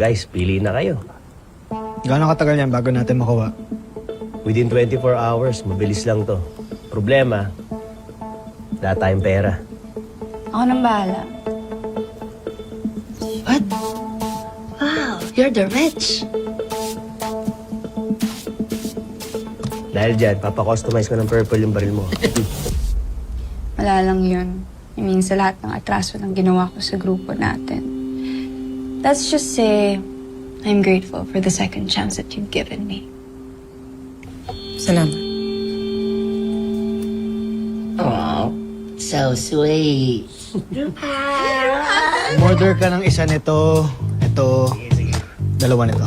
guys, pili na kayo. Gaano katagal yan bago natin makuha? Within 24 hours, mabilis lang to. Problema, wala tayong pera. Ako nang bahala. What? Wow, you're the rich. Dahil dyan, papakustomize ko ng purple yung baril mo. Wala lang yun. I mean, sa lahat ng atraso ng ginawa ko sa grupo natin. Let's just say, I'm grateful for the second chance that you've given me. Salamat. Oh, so sweet. Order ka ng isa nito, ito, dalawa nito.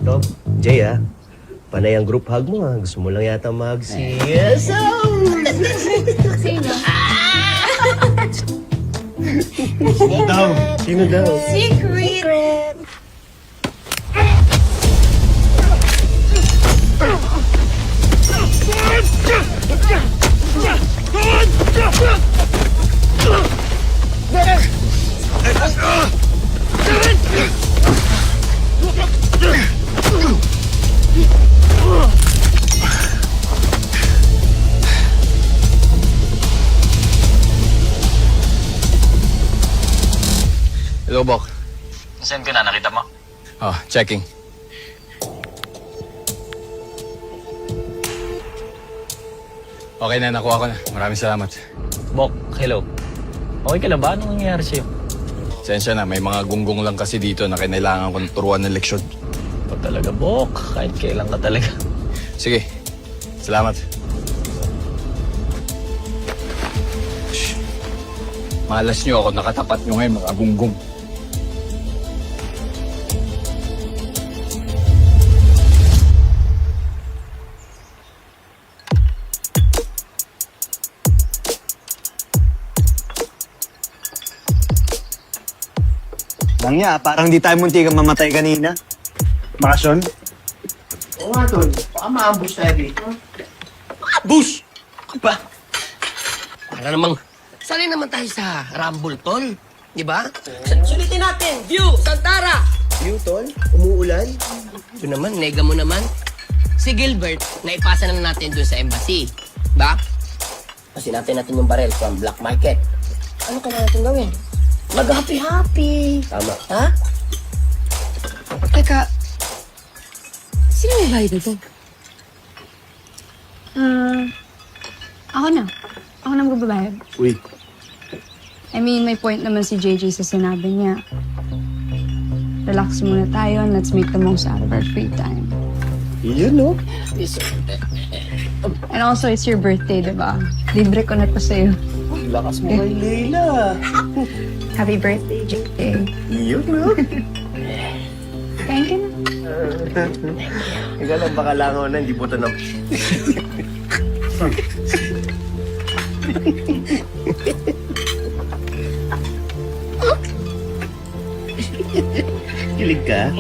Tom, Jay panay ang group hug mo Gusto mo lang yata Yes! Sino? Daw. Sino daw? Secret! Hello, Bok. Nasaan ka na? Nakita mo? Oh, checking. Okay na, nakuha ko na. Maraming salamat. Bok, hello. Okay ka na ba? Anong nangyayari sa'yo? Sensya na, may mga gunggong lang kasi dito na kailangan kong turuan ng leksyon. O talaga, Bok. Kahit kailan ka talaga. Sige, salamat. Shh. Malas niyo ako, nakatapat niyo ngayon, mga gunggong. Lang niya, parang di tayo muntikan mamatay kanina. Bakasyon? Oo nga, Tol. Baka ma-ambush tayo dito. Ambush! Ako ba? Para namang, sanay naman tayo sa Rumble, Tol. Di ba? Sulitin natin! View! Santara! View, Tol? Umuulan? Ito naman, nega mo naman. Si Gilbert, naipasa na natin doon sa embassy. Ba? Kasi natin yung barel from black market. Ano kaya natin gawin? Mag-happy-happy. Tama. Ha? Teka, sino may bayad ito? Ako na. Ako na magbabayad. Uy, I mean, may point naman si JJ sa sinabi niya. Relax muna tayo and let's make the most out of our free time. yun no? And also, it's your birthday, diba? Libre ko na to sa'yo. Lakas mo kay Leila. Happy birthday, JJ. Yun no? Kain ka na. Ikaw lang baka langaw na, hindi po ito na... Kilig ka?